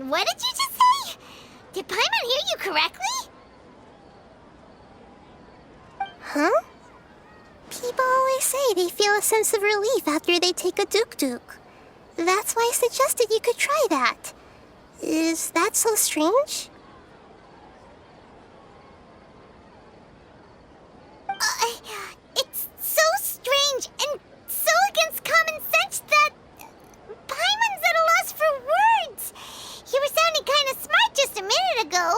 What did you just say? Did Paimon hear you correctly? Huh? People always say they feel a sense of relief after they take a duk-duk. That's why I suggested you could try that. Is that so strange? It's so strange and so against common sense that Paimon's at a loss for words. You were sounding kind of smart just a minute ago.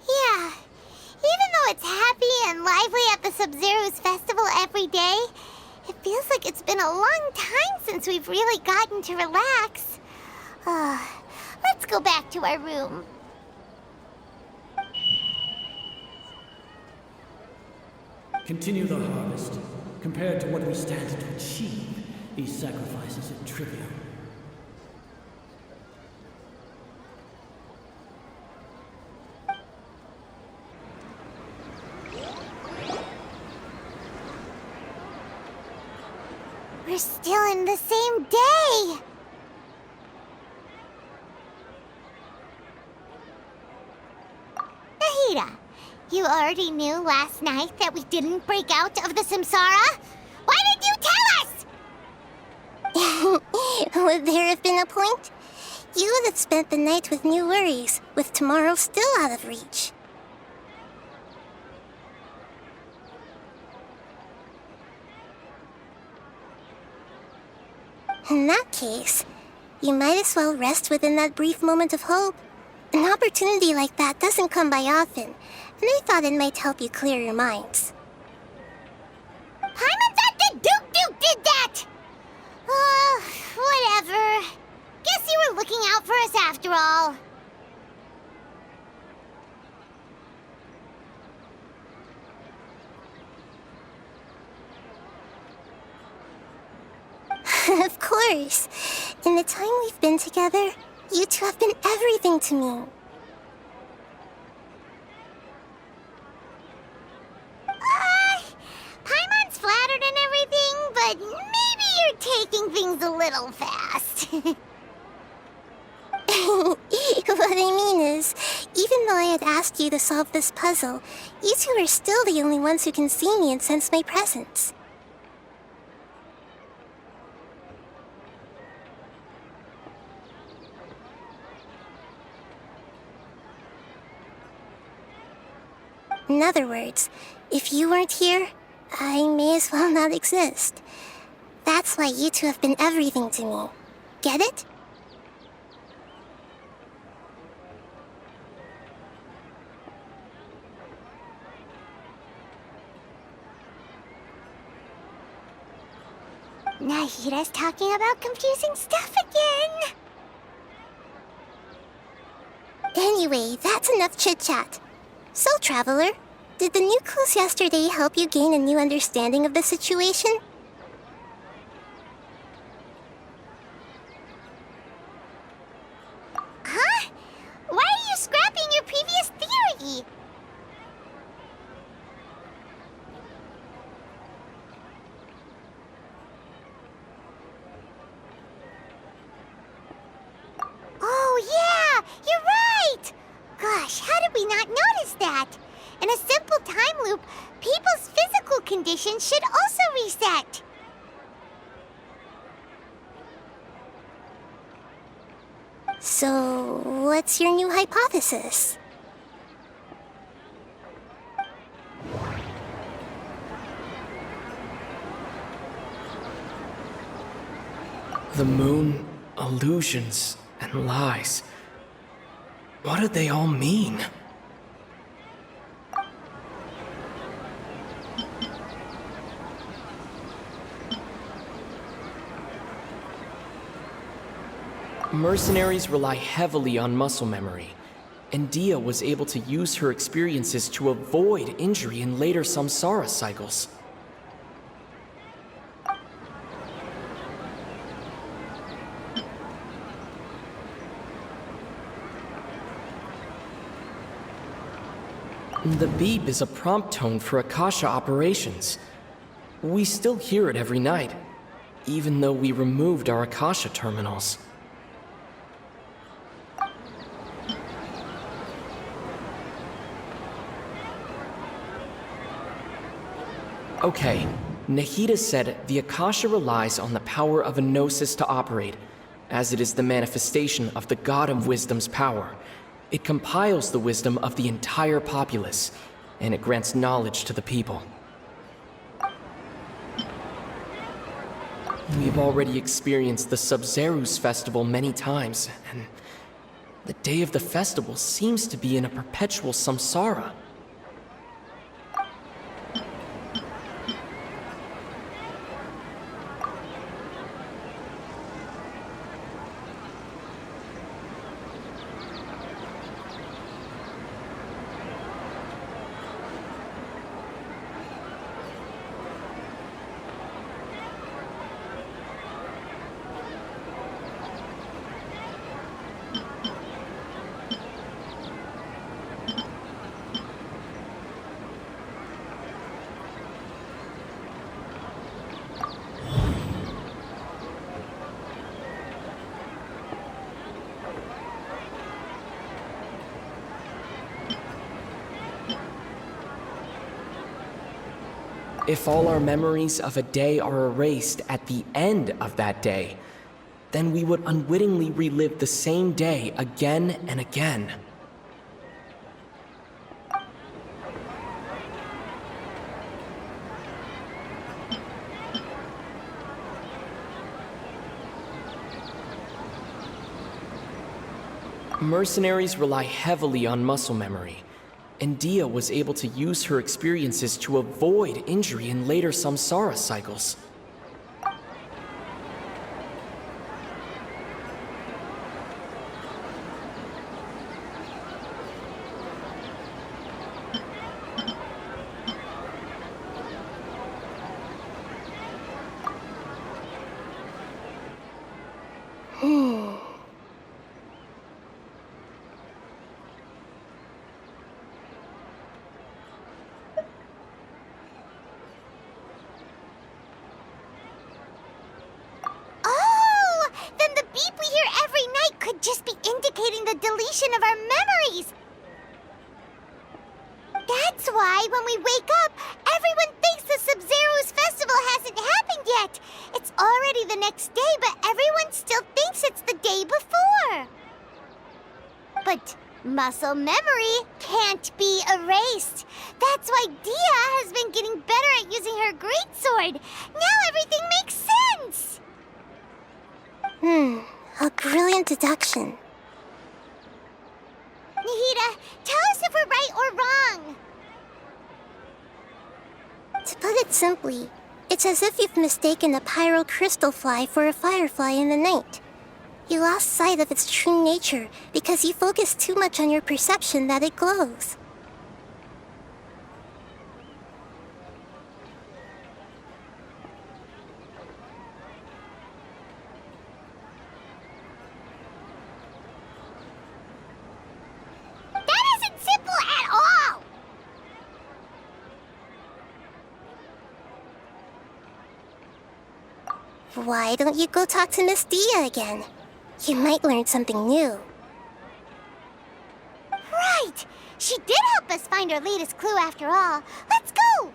Yeah, even though it's happy and lively at the Sub-Zero's festival every day, it feels like it's been a long time since we've really gotten to relax. Let's go back to our room. Continue the harvest. Compared to what we stand to achieve, these sacrifices are trivial. We're still in the same day! Nahida, you already knew last night that we didn't break out of the Samsara? Why did you tell us? Would there have been a point? You would have spent the night with new worries, with tomorrow still out of reach. In that case, you might as well rest within that brief moment of hope. An opportunity like that doesn't come by often, and I thought it might help you clear your minds. Paimon thought that Duke did that! Whatever. Guess you were looking out for us after all. Of course. In the time we've been together, you two have been everything to me. Paimon's flattered and everything, but maybe you're taking things a little fast. What I mean is, even though I had asked you to solve this puzzle, you two are still the only ones who can see me and sense my presence. In other words, if you weren't here, I may as well not exist. That's why you two have been everything to me. Get it? Nahida's talking about confusing stuff again. Anyway, that's enough chit-chat. So, Traveler, did the new clues yesterday help you gain a new understanding of the situation? Huh? Why are you scrapping your previous theory? Oh, yeah! You're right! Gosh, how did we not notice that? In a simple time loop, people's physical conditions should also reset. So, what's your new hypothesis? The moon, illusions, and lies. What do they all mean? Mercenaries rely heavily on muscle memory, and Dia was able to use her experiences to avoid injury in later samsara cycles. The beep is a prompt tone for Akasha operations. We still hear it every night, even though we removed our Akasha terminals. Okay, Nahida said the Akasha relies on the power of a gnosis to operate, as it is the manifestation of the God of Wisdom's power. It compiles the wisdom of the entire populace, and it grants knowledge to the people. We've already experienced the Sub-Zerus festival many times, and the day of the festival seems to be in a perpetual samsara. If all our memories of a day are erased at the end of that day, then we would unwittingly relive the same day again and again. Mercenaries rely heavily on muscle memory, and Dia was able to use her experiences to avoid injury in later samsara cycles. Oh, then the beep we hear every night could just be indicating the deletion of our memories. That's why when we wake up, everyone thinks the Sub-Zero's festival hasn't happened yet. It's already the next day, but everyone still thinks it's the day before. But muscle memory can't be erased. That's why Dia has been getting better at using her greatsword. Now everything makes sense. A brilliant deduction. Nahida, tell us if we're right or wrong. To put it simply, it's as if you've mistaken a pyro crystal fly for a firefly in the night. You lost sight of its true nature because you focused too much on your perception that it glows. That isn't simple at all. Why don't you go talk to Miss Dia again? You might learn something new. Right. She did help us find our latest clue after all. Let's go.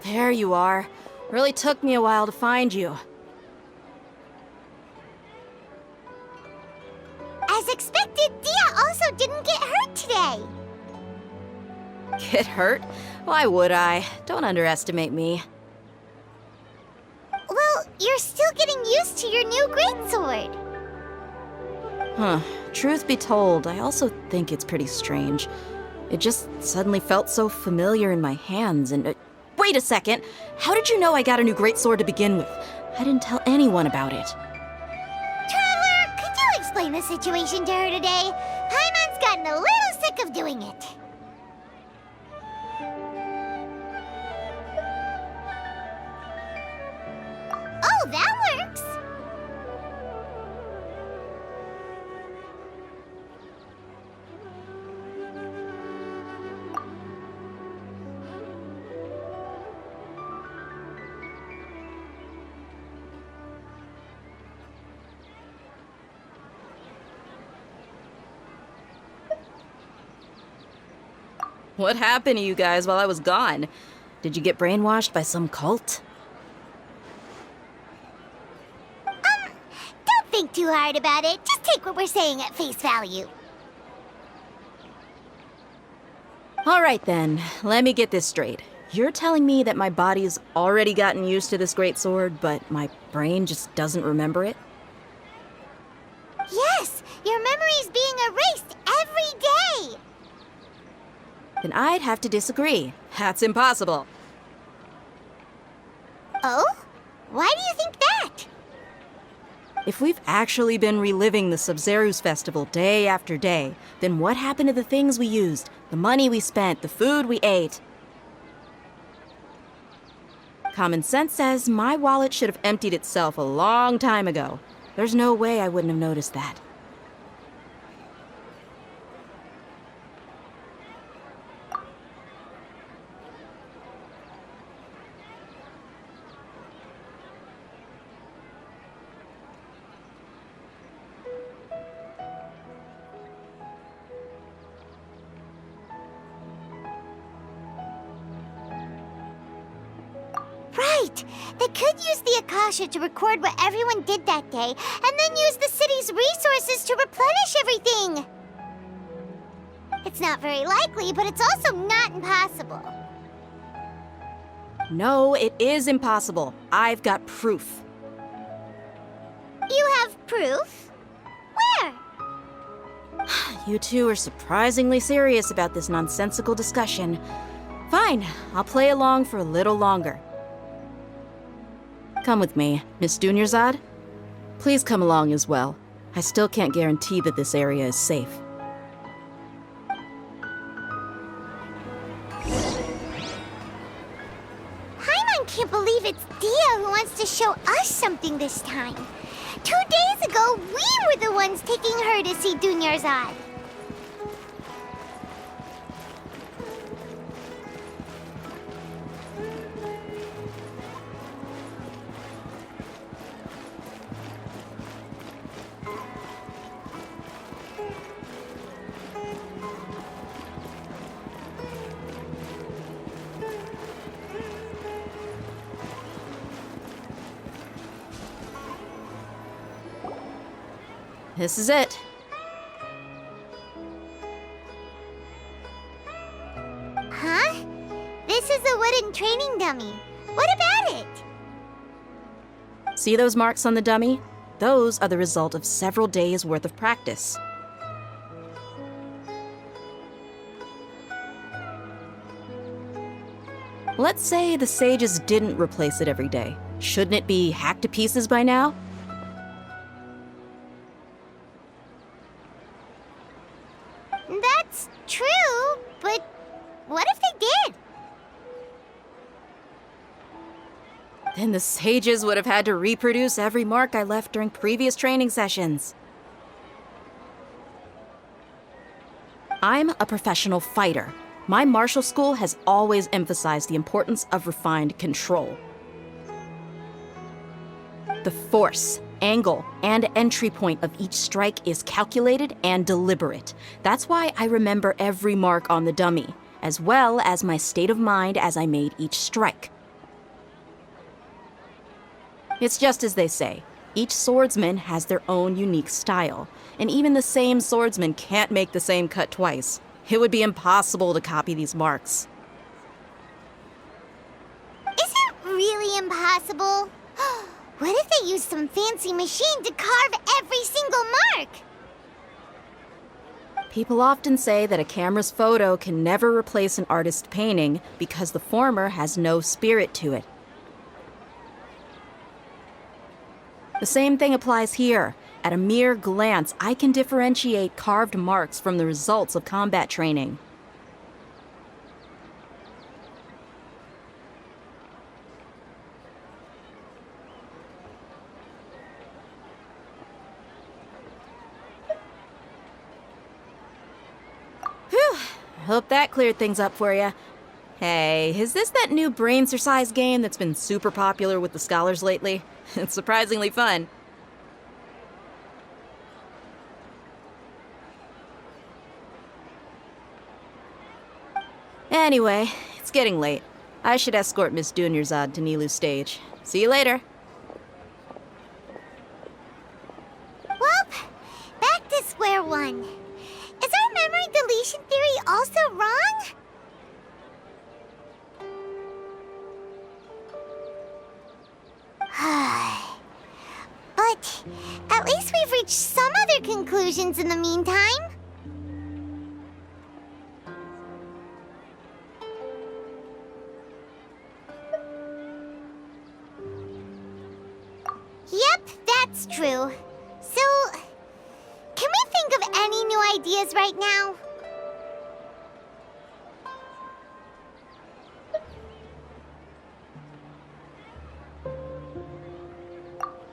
There you are. Really took me a while to find you. As expected, Dia also didn't get hurt today. Get hurt? Why would I? Don't underestimate me. Well, you're still getting used to your new greatsword. Huh. Truth be told, I also think it's pretty strange. It just suddenly felt so familiar in my hands and... wait a second! How did you know I got a new greatsword to begin with? I didn't tell anyone about it. Traveler, could you explain the situation to her today? Paimon's gotten a little sick of doing it. Oh, that works! What happened to you guys while I was gone? Did you get brainwashed by some cult? Don't think too hard about it. Just take what we're saying at face value. All right then, let me get this straight. You're telling me that my body's already gotten used to this greatsword, but my brain just doesn't remember it? Yes, your memory's being erased every day. Then I'd have to disagree. That's impossible. Oh? Why do you think that? If we've actually been reliving the Sub-Zeru's festival day after day, then what happened to the things we used, the money we spent, the food we ate? Common sense says my wallet should have emptied itself a long time ago. There's no way I wouldn't have noticed that. Right! They could use the Akasha to record what everyone did that day, and then use the city's resources to replenish everything! It's not very likely, but it's also not impossible. No, it is impossible. I've got proof. You have proof? Where? You two are surprisingly serious about this nonsensical discussion. Fine, I'll play along for a little longer. Come with me, Miss Dunyarzad. Please come along as well. I still can't guarantee that this area is safe. Paimon can't believe it's Dia who wants to show us something this time. 2 days ago, we were the ones taking her to see Dunyarzad. This is it. Huh? This is a wooden training dummy. What about it? See those marks on the dummy? Those are the result of several days' worth of practice. Let's say the sages didn't replace it every day. Shouldn't it be hacked to pieces by now? That's true, but what if they did? Then the sages would have had to reproduce every mark I left during previous training sessions. I'm a professional fighter. My martial school has always emphasized the importance of refined control. The force, angle, and entry point of each strike is calculated and deliberate. That's why I remember every mark on the dummy, as well as my state of mind as I made each strike. It's just as they say. Each swordsman has their own unique style, and even the same swordsman can't make the same cut twice. It would be impossible to copy these marks. Is it really impossible? What if they use some fancy machine to carve every single mark? People often say that a camera's photo can never replace an artist's painting because the former has no spirit to it. The same thing applies here. At a mere glance, I can differentiate carved marks from the results of combat training. Whew, I hope that cleared things up for you. Hey, is this that new brain exercise game that's been super popular with the scholars lately? It's surprisingly fun. Anyway, it's getting late. I should escort Miss Dunyarzad to Nilu's stage. See you later. Well, back to square one. Is our memory deletion theory also wrong? But at least we've reached some other conclusions in the meantime. Yep, that's true. So, can we think of any new ideas right now?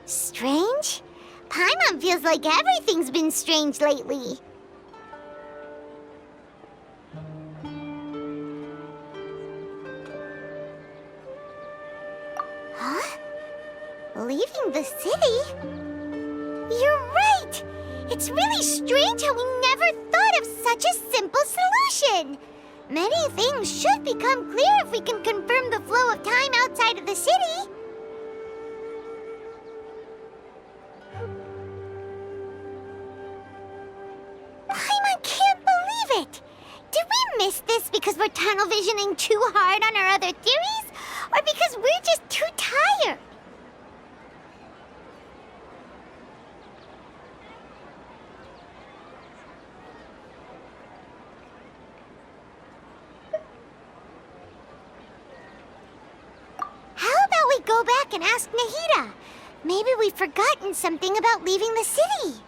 Strange? Paimon feels like everything's been strange lately. Huh? Leaving the city? You're right! It's really strange how we never thought of such a simple solution! Many things should become clear if we can confirm the flow of time outside of the city. Paimon can't believe it! Did we miss this because we're tunnel visioning too hard on our other theories? Or because we're just too tired? How about we go back and ask Nahida? Maybe we've forgotten something about leaving the city.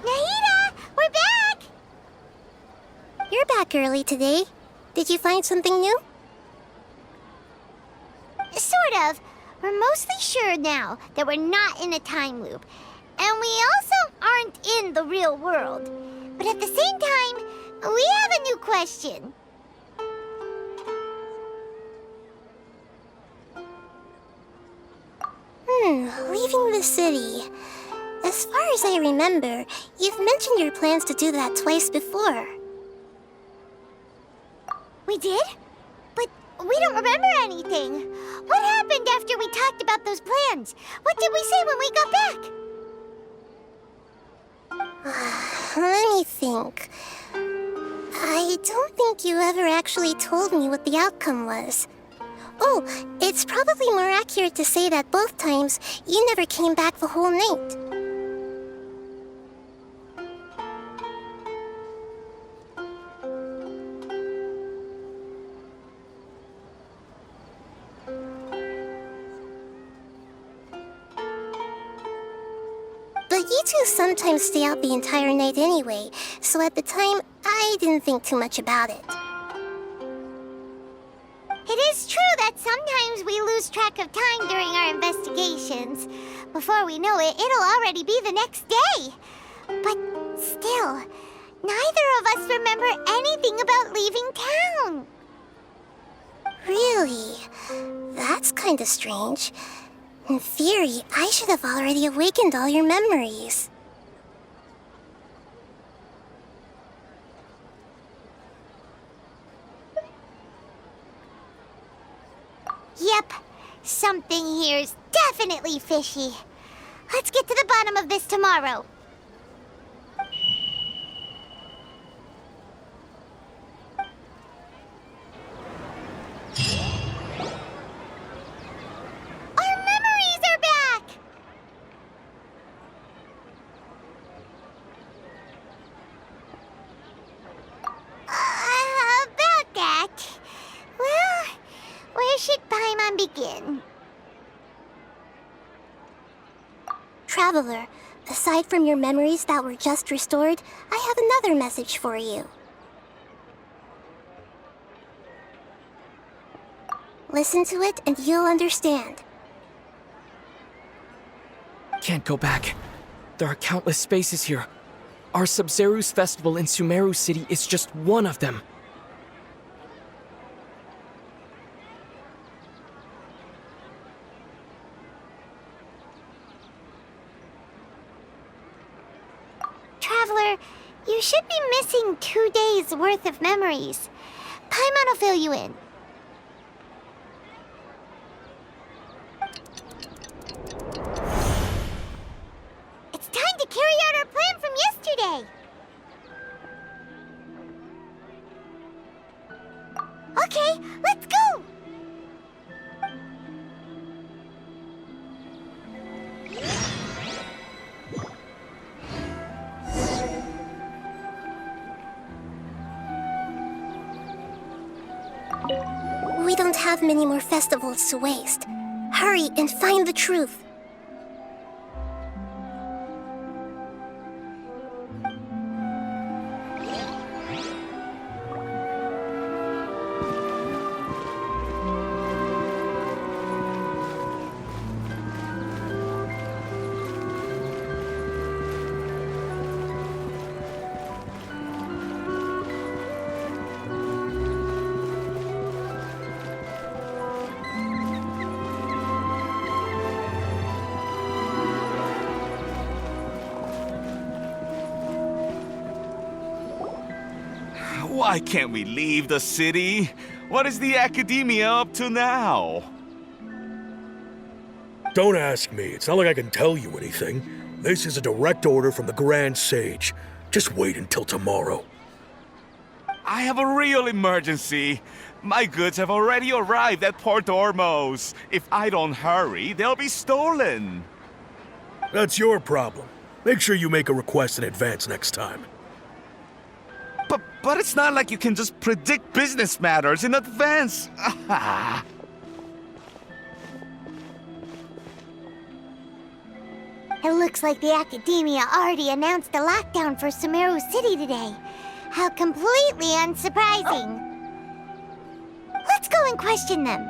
Nahida, we're back! You're back early today. Did you find something new? Sort of. We're mostly sure now that we're not in a time loop. And we also aren't in the real world. But at the same time, we have a new question. Leaving the city. As far as I remember, you've mentioned your plans to do that twice before. We did? But we don't remember anything. What happened after we talked about those plans? What did we say when we got back? Let me think. I don't think you ever actually told me what the outcome was. Oh, it's probably more accurate to say that both times you never came back the whole night. But you two sometimes stay out the entire night anyway, so at the time, I I didn't think too much about it. It is true that sometimes we lose track of time during our investigations. Before we know it, it'll already be the next day. But still, neither of us remember anything about leaving town. Really? That's kinda strange. In theory, I should have already awakened all your memories. Yep, something here's definitely fishy. Let's get to the bottom of this tomorrow. Our memories are back! About that. Well, where should Paimon begin? Traveler, aside from your memories that were just restored, I have another message for you. Listen to it and you'll understand. Can't go back. There are countless spaces here. Our Sub-Zero's festival in Sumeru City is just one of them. Traveler, you should be missing 2 days worth of memories. Paimon will fill you in. It's time to carry out our plan from yesterday. Okay, let's go. We don't have many more festivals to waste. Hurry and find the truth. Why can't we leave the city? What is the academia up to now? Don't ask me. It's not like I can tell you anything. This is a direct order from the Grand Sage. Just wait until tomorrow. I have a real emergency. My goods have already arrived at Port Ormos. If I don't hurry, they'll be stolen. That's your problem. Make sure you make a request in advance next time. But it's not like you can just predict business matters in advance. It looks like the Academia already announced a lockdown for Sumeru City today. How completely unsurprising. Let's go and question them.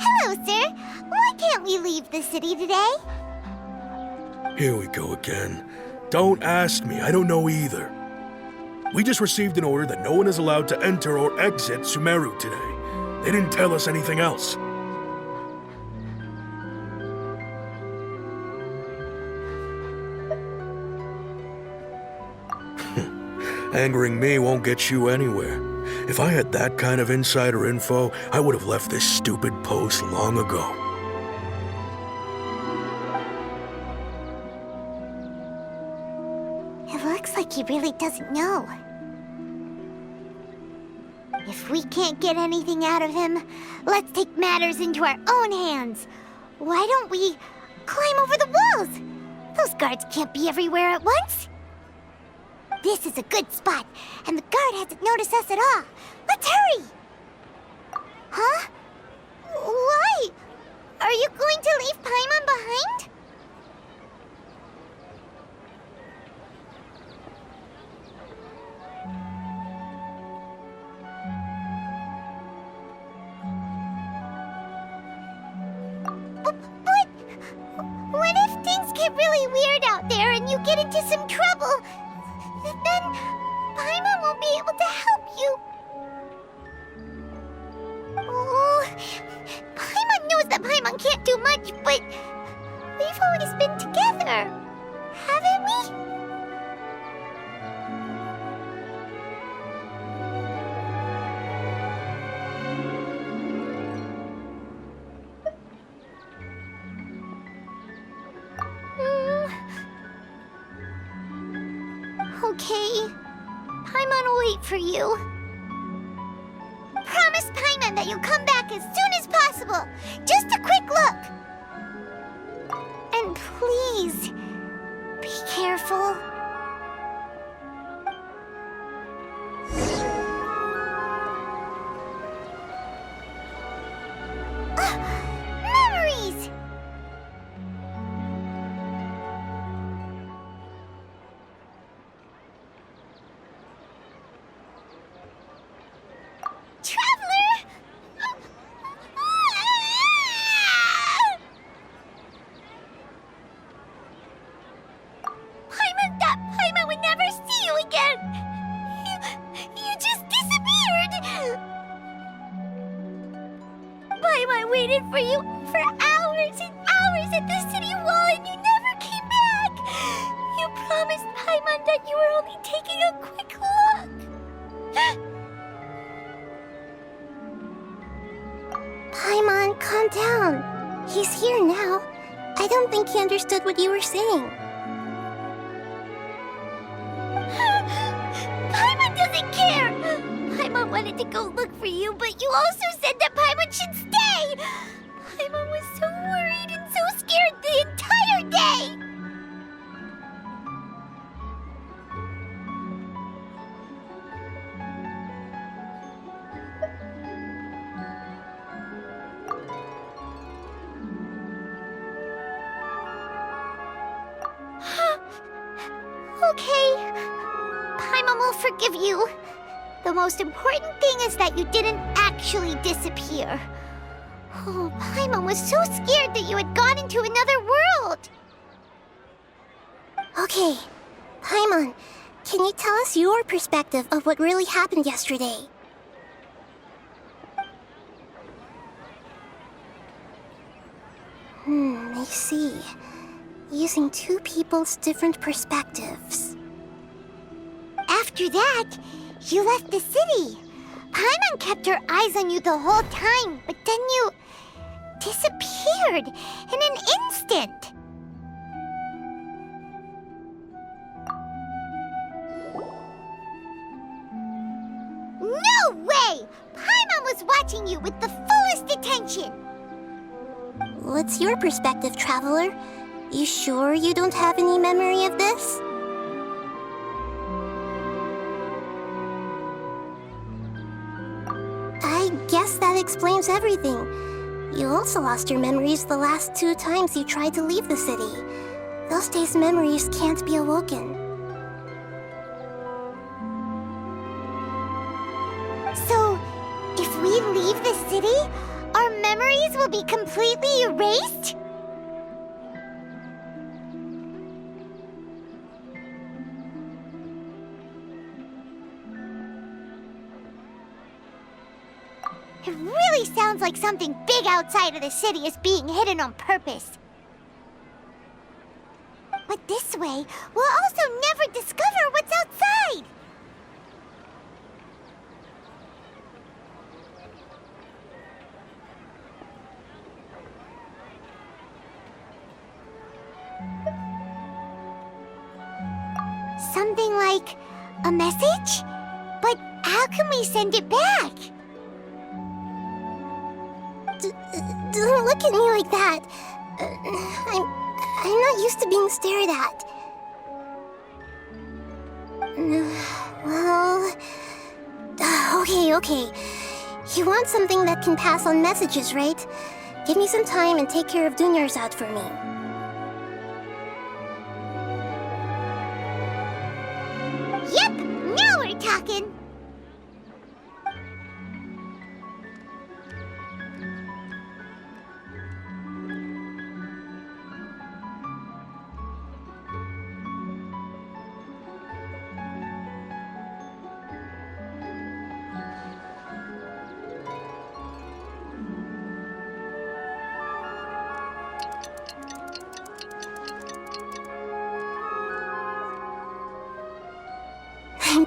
Hello, sir. Why can't we leave the city today? Here we go again. Don't ask me. I don't know either. We just received an order that no one is allowed to enter or exit Sumeru today. They didn't tell us anything else. Angering me won't get you anywhere. If I had that kind of insider info, I would have left this stupid post long ago. It looks like he really doesn't know. If we can't get anything out of him, let's take matters into our own hands. Why don't we climb over the walls? Those guards can't be everywhere at once. This is a good spot, and the guard hasn't noticed us at all. Let's hurry! Huh? Why? Are you going to leave Paimon behind? get really weird out there and you get into some trouble, then Paimon won't be able to help you. Oh, Paimon knows that Paimon can't do much, but we've always been together, haven't we? Okay. Paimon will wait for you. Promise Paimon that you'll come back as soon as possible. Just a quick look. And please, be careful. Memories! Traveler! Paimon thought Paimon would never see you again. You just disappeared. Paimon waited for you for hours and hours at the city wall and you never came back. You promised Paimon that you were only taking a quick look. Paimon, calm down. He's here now. I don't think he understood what you were saying. Paimon doesn't care! Paimon wanted to go look for you, but you also said that Paimon should stay! Paimon was so worried and so scared the entire day! Okay. Paimon will forgive you. The most important thing is that you didn't actually disappear. Oh, Paimon was so scared that you had gone into another world. Okay, Paimon, can you tell us your perspective of what really happened yesterday? I see. Using two people's different perspectives. After that, you left the city. Paimon kept her eyes on you the whole time, but then you disappeared in an instant. No way! Paimon was watching you with the fullest attention. What's your perspective, Traveler? You sure you don't have any memory of this? I guess that explains everything. You also lost your memories the last 2 times you tried to leave the city. Those days' memories can't be awoken. So, if we leave the city, our memories will be completely erased? It really sounds like something big outside of the city is being hidden on purpose. But this way, we'll also never discover what's outside. Something like a message? But how can we send it back? Don't look at me like that. I'm not used to being stared at. Well... Okay. You want something that can pass on messages, right? Give me some time and take care of Dunyar's out for me. Yep, now we're talking.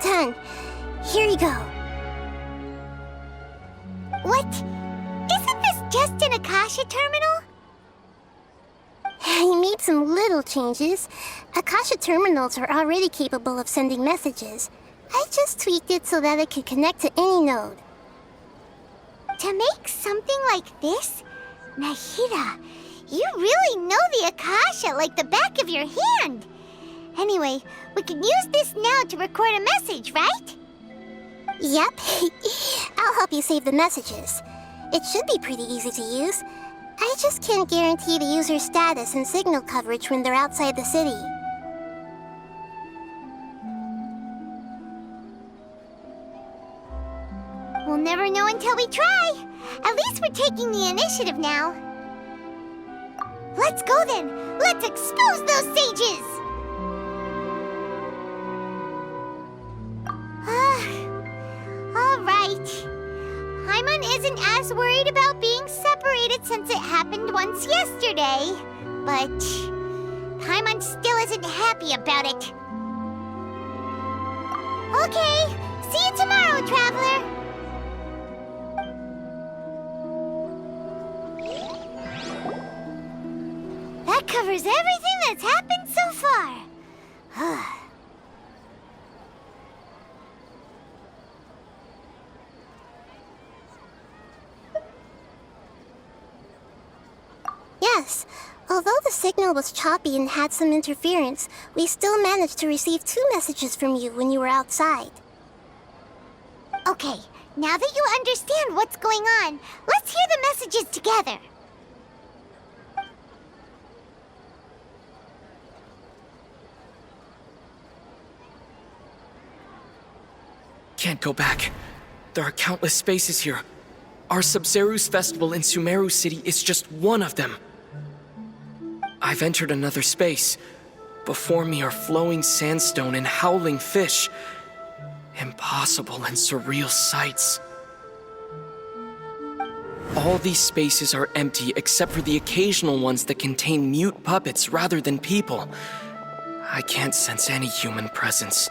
Ben 10. Here you go. What? Isn't this just an Akasha terminal? He made some little changes. Akasha terminals are already capable of sending messages. I just tweaked it so that it could connect to any node. To make something like this? Nahida, you really know the Akasha like the back of your hand. Anyway, we can use this now to record a message, right? Yep. I'll help you save the messages. It should be pretty easy to use. I just can't guarantee the user's status and signal coverage when they're outside the city. We'll never know until we try. At least we're taking the initiative now. Let's go then. Let's expose those sages. All right. Paimon isn't as worried about being separated since it happened once yesterday. But Paimon still isn't happy about it. Okay. See you tomorrow, Traveler. That covers everything that's happened so far. Yes, although the signal was choppy and had some interference, we still managed to receive 2 messages from you when you were outside. Okay, now that you understand what's going on, let's hear the messages together. Can't go back. There are countless spaces here. Our Sub-Zeru's festival in Sumeru City is just one of them. I've entered another space. Before me are flowing sandstone and howling fish. Impossible and surreal sights. All these spaces are empty except for the occasional ones that contain mute puppets rather than people. I can't sense any human presence.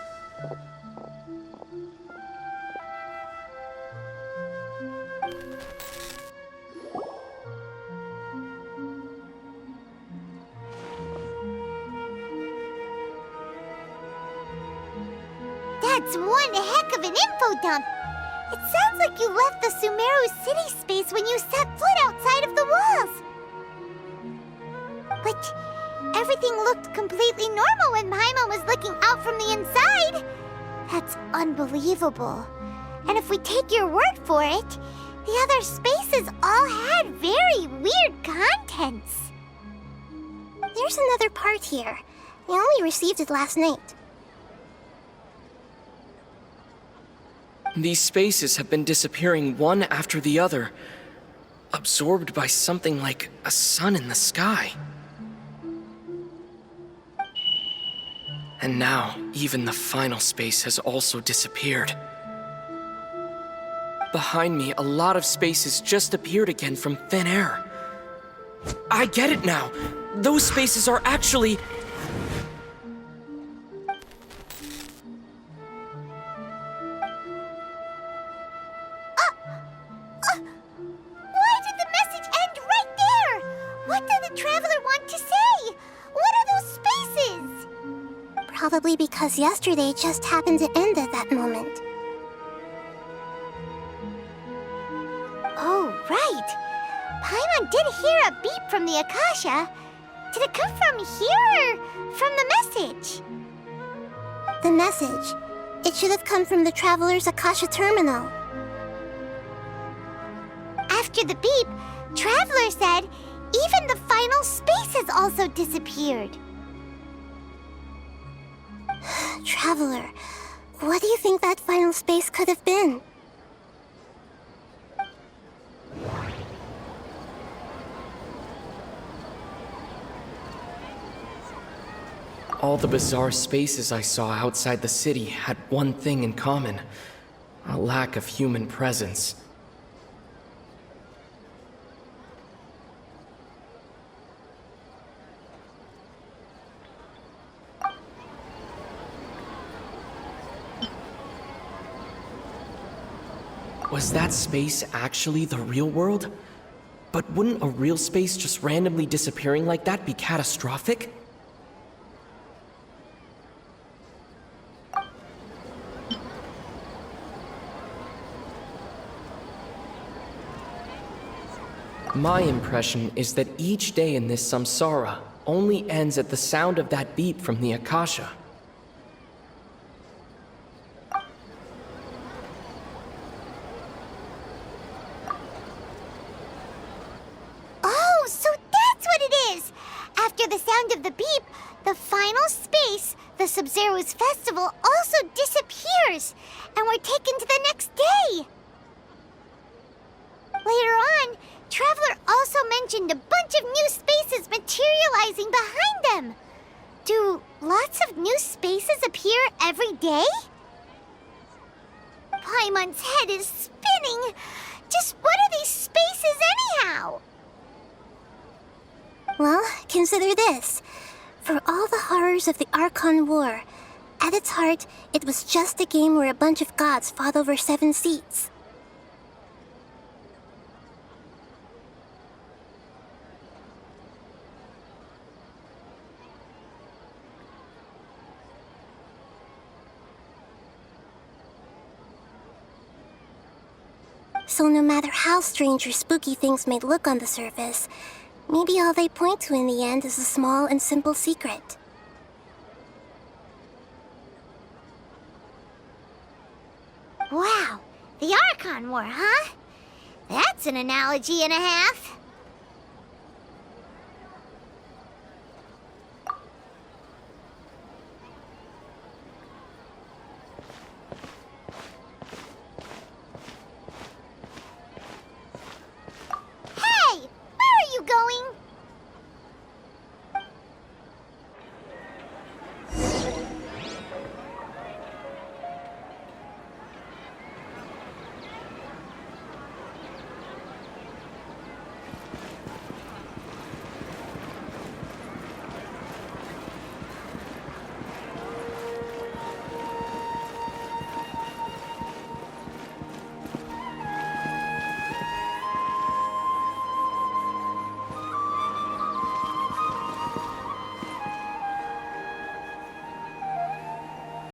That's one heck of an info dump. It sounds like you left the Sumeru city space when you set foot outside of the walls. But everything looked completely normal when Paimon was looking out from the inside. That's unbelievable. And if we take your word for it, the other spaces all had very weird contents. There's another part here. I only received it last night. These spaces have been disappearing one after the other, absorbed by something like a sun in the sky. And now, even the final space has also disappeared. Behind me, a lot of spaces just appeared again from thin air. I get it now! Those spaces are actually... Why did the message end right there? What did the Traveler want to say? What are those spaces? Probably because yesterday just happened to end at that moment. Oh, right. Paimon did hear a beep from the Akasha. Did it come from here or from the message? The message. It should have come from the Traveler's Akasha terminal. After the beep, Traveler said even the final spaces also disappeared. Traveler, what do you think that final space could have been? All the bizarre spaces I saw outside the city had one thing in common: a lack of human presence. Was that space actually the real world? But wouldn't a real space just randomly disappearing like that be catastrophic? My impression is that each day in this samsara only ends at the sound of that beep from the Akasha. Oh, so that's what it is! After the sound of the beep, the final space, the Sub-Zero's festival, also disappears, and we're taken to the next day! Later on, Traveler also mentioned a bunch of new spaces materializing behind them. Do lots of new spaces appear every day? Paimon's head is spinning. Just what are these spaces anyhow? Well, consider this. For all the horrors of the Archon War, at its heart, it was just a game where a bunch of gods fought over 7 seats. So no matter how strange or spooky things may look on the surface, maybe all they point to in the end is a small and simple secret. Wow, the Archon War, huh? That's an analogy and a half.